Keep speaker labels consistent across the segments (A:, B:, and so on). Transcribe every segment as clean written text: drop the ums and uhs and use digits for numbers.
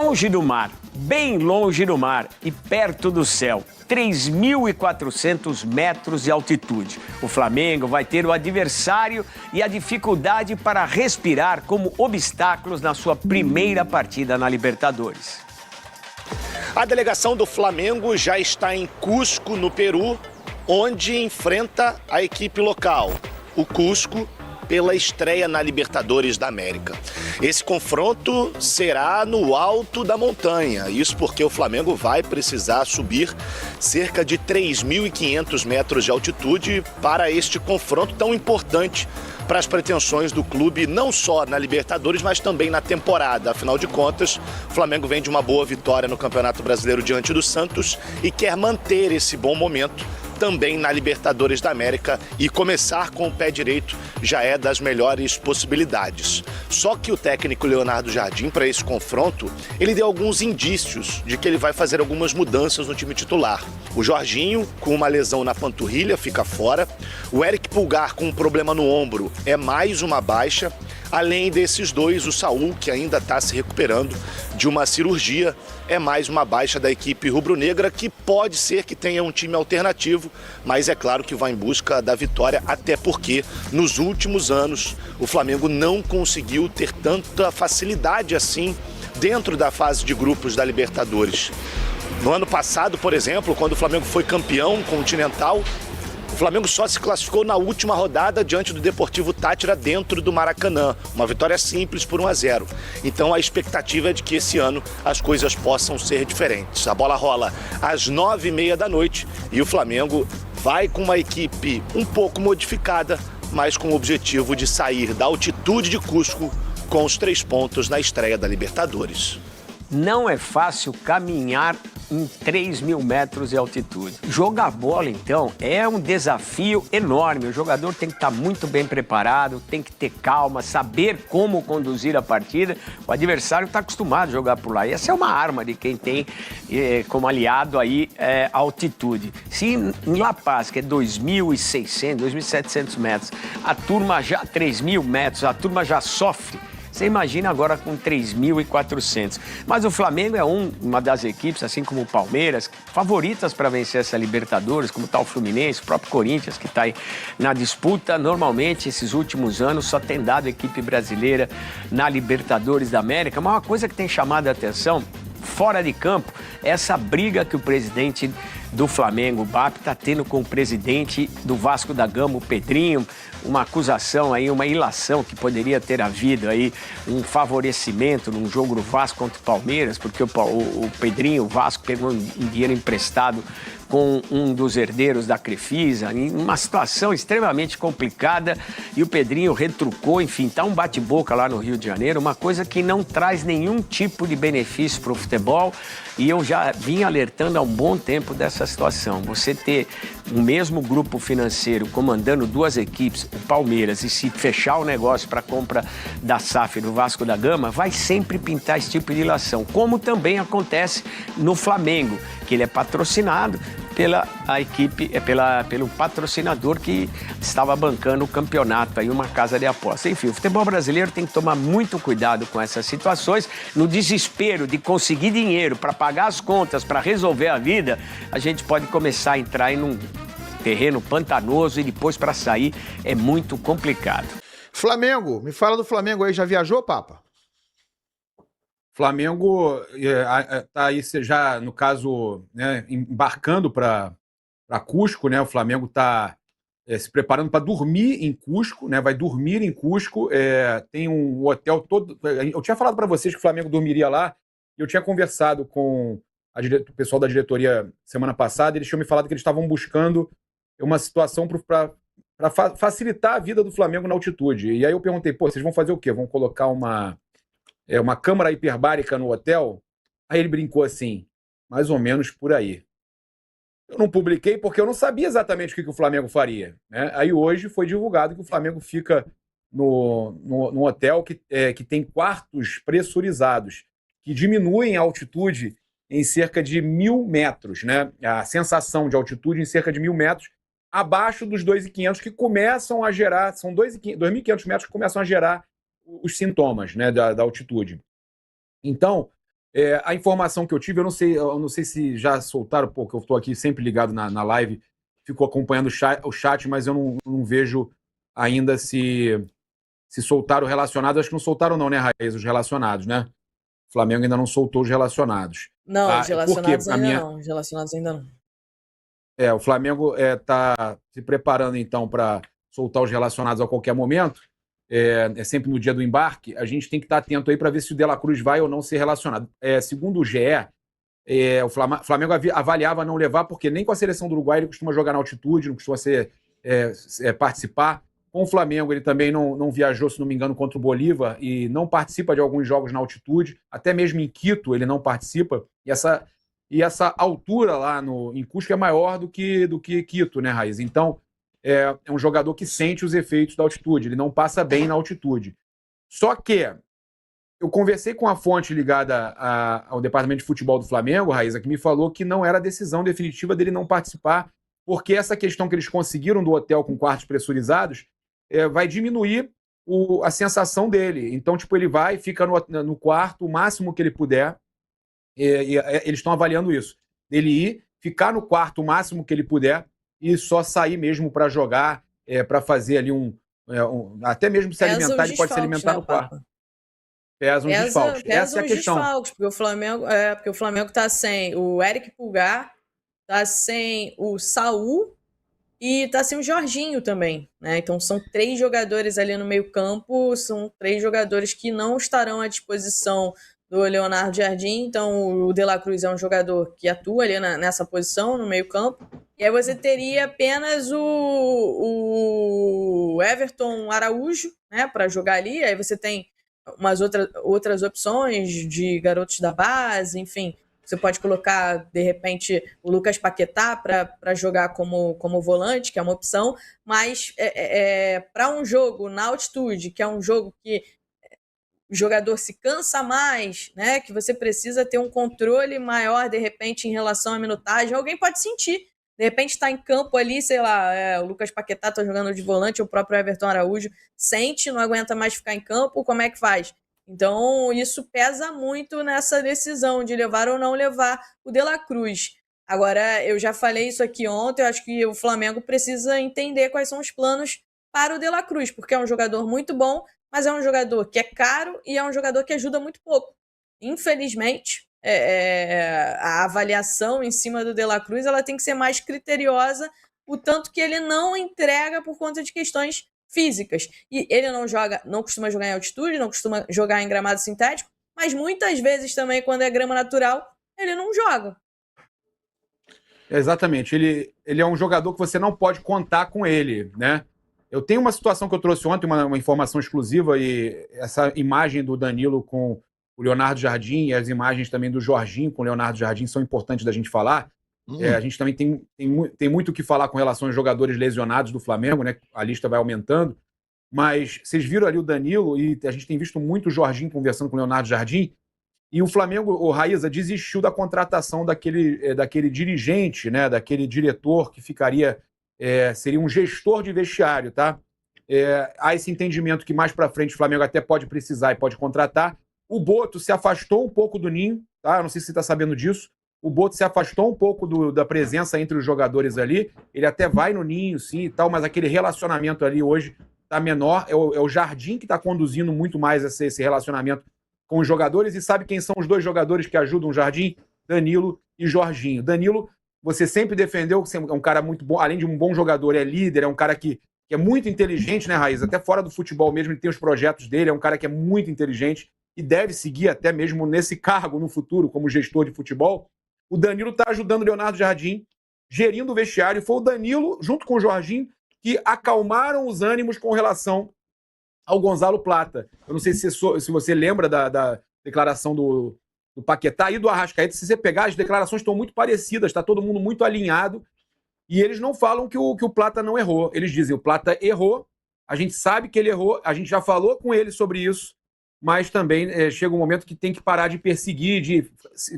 A: longe do mar, bem longe do mar e perto do céu. 3.400 metros de altitude. O Flamengo vai ter o adversário e a dificuldade para respirar como obstáculos na sua primeira partida na Libertadores.
B: A delegação do Flamengo já está em Cusco, no Peru, onde enfrenta a equipe local, o Cusco, pela estreia na Libertadores da América. Esse confronto será no alto da montanha, isso porque o Flamengo vai precisar subir cerca de 3.500 metros de altitude para este confronto tão importante para as pretensões do clube, não só na Libertadores, mas também na temporada. Afinal de contas, o Flamengo vem de uma boa vitória no Campeonato Brasileiro diante do Santos e quer manter esse bom momento também na Libertadores da América, e começar com o pé direito já é das melhores possibilidades. Só que o técnico Leonardo Jardim, para esse confronto, ele deu alguns indícios de que ele vai fazer algumas mudanças no time titular. O Jorginho, com uma lesão na panturrilha, fica fora. O Eric Pulgar, com um problema no ombro, é mais uma baixa. Além desses dois, o Saul, que ainda está se recuperando de uma cirurgia, é mais uma baixa da equipe rubro-negra, que pode ser que tenha um time alternativo, mas é claro que vai em busca da vitória, até porque nos últimos anos o Flamengo não conseguiu ter tanta facilidade assim dentro da fase de grupos da Libertadores. No ano passado, por exemplo, quando o Flamengo foi campeão continental, o Flamengo só se classificou na última rodada diante do Deportivo Táchira dentro do Maracanã. Uma vitória simples por 1-0. Então a expectativa é de que esse ano as coisas possam ser diferentes. A bola rola às 9h30 da noite e o Flamengo vai com uma equipe um pouco modificada, mas com o objetivo de sair da altitude de Cusco com os 3 pontos na estreia da Libertadores.
A: Não é fácil caminhar em 3.000 metros de altitude. Jogar bola, então, é um desafio enorme. O jogador tem que estar muito bem preparado, tem que ter calma, saber como conduzir a partida. O adversário está acostumado a jogar por lá. E essa é uma arma de quem tem como aliado aí a altitude. Se em La Paz, que é 2.600, 2.700 metros, a turma já 3.000 metros, a turma já sofre. Você imagina agora com 3.400. Mas o Flamengo é uma das equipes, assim como o Palmeiras, favoritas para vencer essa Libertadores, como está o Fluminense, o próprio Corinthians, que está aí na disputa. Normalmente, esses últimos anos, só tem dado equipe brasileira na Libertadores da América. Mas uma coisa que tem chamado a atenção, fora de campo, é essa briga que o presidente do Flamengo, o BAP, está tendo com o presidente do Vasco da Gama, o Pedrinho, uma acusação aí, uma ilação que poderia ter havido aí, um favorecimento num jogo do Vasco contra o Palmeiras, porque o Pedrinho, o Vasco, pegou um dinheiro emprestado com um dos herdeiros da Crefisa, em uma situação extremamente complicada, e o Pedrinho retrucou, enfim, tá um bate-boca lá no Rio de Janeiro, uma coisa que não traz nenhum tipo de benefício para o futebol, e eu já vim alertando há um bom tempo dessa situação. Você ter o mesmo grupo financeiro comandando 2 equipes, o Palmeiras, e se fechar o negócio para a compra da SAF do Vasco da Gama, vai sempre pintar esse tipo de ilação, como também acontece no Flamengo, que ele é patrocinado pelo patrocinador que estava bancando o campeonato, aí uma casa de aposta. Enfim, o futebol brasileiro tem que tomar muito cuidado com essas situações. No desespero de conseguir dinheiro para pagar as contas, para resolver a vida, a gente pode começar a entrar em um terreno pantanoso e depois para sair é muito complicado.
C: Flamengo, me fala do Flamengo aí, já viajou, Papa?
D: Flamengo está aí já, no caso, né, embarcando para Cusco, né? O Flamengo está se preparando para dormir em Cusco, né? Vai dormir em Cusco. Tem um hotel todo. Eu tinha falado para vocês que o Flamengo dormiria lá. Eu tinha conversado com o pessoal da diretoria semana passada. Eles tinham me falado que eles estavam buscando uma situação para facilitar a vida do Flamengo na altitude. E aí eu perguntei, pô, vocês vão fazer o quê? Vão colocar uma câmara hiperbárica no hotel? Aí ele brincou assim, mais ou menos por aí. Eu não publiquei porque eu não sabia exatamente o que o Flamengo faria, né? Aí hoje foi divulgado que o Flamengo fica no hotel que tem quartos pressurizados, que diminuem a altitude em cerca de 1.000 metros, né? A sensação de altitude em cerca de 1.000 metros, abaixo dos 2.500 que começam a gerar, são 2.500 metros que começam a gerar os sintomas, né, da altitude. Então, A informação que eu tive, eu não sei se já soltaram, porque eu estou aqui sempre ligado na live, fico acompanhando o chat, mas eu não vejo ainda se soltaram relacionados. Acho que não soltaram não, né, Raíssa, os relacionados, né? O Flamengo ainda não soltou os relacionados.
E: Não, os relacionados ainda não. Os relacionados ainda não.
D: O Flamengo está se preparando, então, para soltar os relacionados a qualquer momento. É sempre no dia do embarque. A gente tem que estar atento aí para ver se o De La Cruz vai ou não ser relacionado. Segundo o GE, o Flamengo avaliava não levar, porque nem com a seleção do Uruguai ele costuma jogar na altitude, não costuma participar. Com o Flamengo, ele também não viajou, se não me engano, contra o Bolívar e não participa de alguns jogos na altitude. Até mesmo em Quito ele não participa. E essa altura lá em Cusco é maior do que Quito, né, Raiz? Então, é um jogador que sente os efeitos da altitude. Ele não passa bem na altitude. Só que eu conversei com a fonte ligada ao departamento de futebol do Flamengo, Raíssa, que me falou que não era a decisão definitiva dele não participar, porque essa questão que eles conseguiram do hotel com quartos pressurizados vai diminuir a sensação dele. Então, ele vai e fica no quarto o máximo que ele puder. Eles estão avaliando isso. Ele ir, ficar no quarto o máximo que ele puder e só sair mesmo para jogar, para fazer ali até mesmo se alimentar, ele pode se alimentar no quarto. Pesa os desfalques. Essa é a questão. Desfalques,
E: porque o Flamengo está sem o Eric Pulgar, está sem o Saul e está sem o Jorginho também, né? Então são 3 jogadores ali no meio-campo, são 3 jogadores que não estarão à disposição do Leonardo Jardim. Então o De La Cruz é um jogador que atua ali nessa posição, no meio-campo. E aí você teria apenas o Everton Araújo, né, para jogar ali. Aí você tem umas outras opções de garotos da base, enfim. Você pode colocar, de repente, o Lucas Paquetá para jogar como volante, que é uma opção, mas para um jogo na altitude, que é um jogo que o jogador se cansa mais, né? Que você precisa ter um controle maior, de repente, em relação à minutagem. Alguém pode sentir. De repente está em campo ali, sei lá, o Lucas Paquetá está jogando de volante, o próprio Everton Araújo sente, não aguenta mais ficar em campo, como é que faz? Então, isso pesa muito nessa decisão de levar ou não levar o De La Cruz. Agora, eu já falei isso aqui ontem, eu acho que o Flamengo precisa entender quais são os planos para o De La Cruz, porque é um jogador muito bom, mas é um jogador que é caro e é um jogador que ajuda muito pouco. Infelizmente, a avaliação em cima do De La Cruz ela tem que ser mais criteriosa, o tanto que ele não entrega por conta de questões físicas. E ele não costuma jogar em altitude, não costuma jogar em gramado sintético, mas muitas vezes também, quando é grama natural, ele não joga.
D: Exatamente. Ele é um jogador que você não pode contar com ele, né? Eu tenho uma situação que eu trouxe ontem, uma informação exclusiva, e essa imagem do Danilo com o Leonardo Jardim e as imagens também do Jorginho com o Leonardo Jardim são importantes da gente falar. A gente também tem muito o que falar com relação aos jogadores lesionados do Flamengo, né? A lista vai aumentando. Mas vocês viram ali o Danilo, e a gente tem visto muito o Jorginho conversando com o Leonardo Jardim, e o Flamengo, o Raíssa, desistiu da contratação daquele dirigente, né? Daquele diretor que seria um gestor de vestiário, tá? Há esse entendimento que mais para frente o Flamengo até pode precisar e pode contratar. O Boto se afastou um pouco do ninho, tá? Eu não sei se você está sabendo disso. O Boto se afastou um pouco da presença entre os jogadores ali. Ele até vai no ninho, sim, e tal, mas aquele relacionamento ali hoje está menor. É o Jardim que está conduzindo muito mais esse relacionamento com os jogadores. E sabe quem são os 2 jogadores que ajudam o Jardim? Danilo e Jorginho. Danilo, você sempre defendeu que é um cara muito bom, além de um bom jogador, é líder, é um cara que é muito inteligente, né, Raíssa? Até fora do futebol mesmo, ele tem os projetos dele, é um cara que é muito inteligente e deve seguir até mesmo nesse cargo no futuro como gestor de futebol. O Danilo está ajudando o Leonardo Jardim, gerindo o vestiário. Foi o Danilo, junto com o Jorginho, que acalmaram os ânimos com relação ao Gonzalo Plata. Eu não sei se você lembra da declaração do Paquetá e do Arrascaeta. Se você pegar, as declarações estão muito parecidas, está todo mundo muito alinhado. E eles não falam que o Plata não errou. Eles dizem, o Plata errou, a gente sabe que ele errou, a gente já falou com ele sobre isso, mas também chega um momento que tem que parar de perseguir, de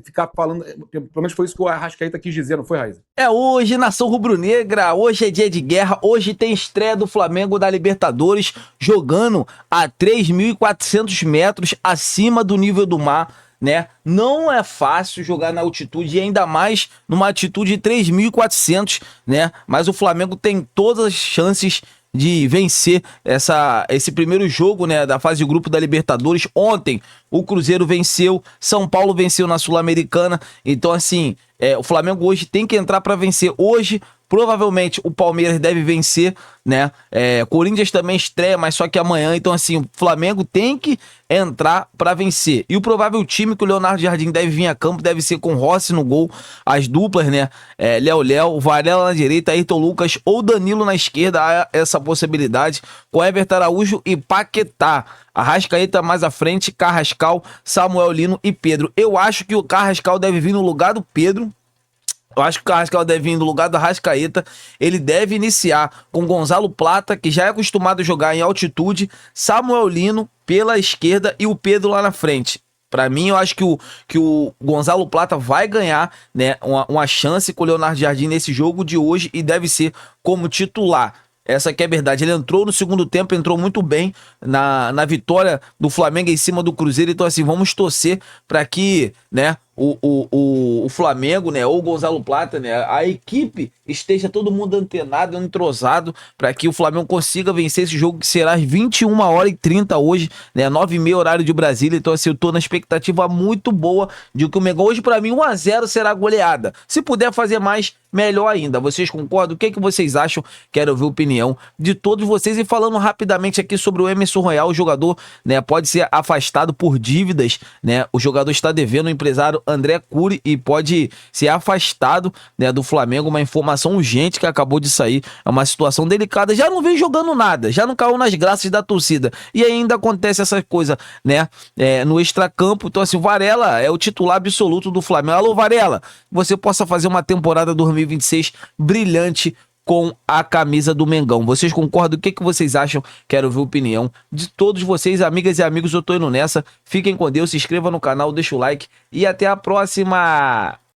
D: ficar falando. Pelo menos foi isso que o Arrascaeta quis dizer, não foi, Raíssa?
F: Hoje, nação rubro-negra, hoje é dia de guerra, hoje tem estreia do Flamengo da Libertadores, jogando a 3.400 metros acima do nível do mar, né? Não é fácil jogar na altitude e ainda mais numa altitude de 3.400, né? Mas o Flamengo tem todas as chances de vencer esse primeiro jogo, né, da fase de grupo da Libertadores. Ontem o Cruzeiro venceu, São Paulo venceu na Sul-Americana. Então assim, o Flamengo hoje tem que entrar para vencer. Hoje provavelmente o Palmeiras deve vencer, né? Corinthians também estreia, mas só que amanhã. Então assim, o Flamengo tem que entrar para vencer. E o provável time que o Leonardo Jardim deve vir a campo deve ser com Rossi no gol, as duplas, né? Léo, Varela na direita, Ayrton Lucas ou Danilo na esquerda. Há essa possibilidade com Everton Araújo e Paquetá. Arrascaeta mais à frente, Carrascal, Samuel Lino e Pedro. Eu acho que o Carrascal deve vir no lugar do Pedro. Eu acho que o Carrascal deve vir no lugar do Arrascaeta. Ele deve iniciar com Gonzalo Plata, que já é acostumado a jogar em altitude, Samuel Lino pela esquerda e o Pedro lá na frente. Para mim, eu acho que o Gonzalo Plata vai ganhar, né, uma chance com o Leonardo Jardim nesse jogo de hoje e deve ser como titular. Essa que é a verdade. Ele entrou no segundo tempo, entrou muito bem na vitória do Flamengo em cima do Cruzeiro. Então, assim, vamos torcer para que, né, o Flamengo, né, ou o Gonzalo Plata, né, a equipe esteja todo mundo antenado, entrosado, para que o Flamengo consiga vencer esse jogo, que será às 21h30 hoje, né, 9h30 horário de Brasília. Então assim, eu tô na expectativa muito boa de que o Mengão hoje, para mim, 1-0 será goleada. Se puder fazer mais, melhor ainda. Vocês concordam? O que é que vocês acham? Quero ouvir a opinião de todos vocês. E falando rapidamente aqui sobre o Emerson Royal, o jogador, né, pode ser afastado por dívidas, né? O jogador está devendo o empresário André Cury e pode ser afastado, né, do Flamengo. Uma informação urgente que acabou de sair. É uma situação delicada. Já não vem jogando nada, já não caiu nas graças da torcida. E ainda acontece essa coisa, né, no extracampo. Então assim, o Varela é o titular absoluto do Flamengo. Alô, Varela, você possa fazer uma temporada 2026 brilhante com a camisa do Mengão. Vocês concordam? O que vocês acham? Quero ouvir a opinião de todos vocês, amigas e amigos. Eu tô indo nessa. Fiquem com Deus, se inscreva no canal, deixa o like e até a próxima!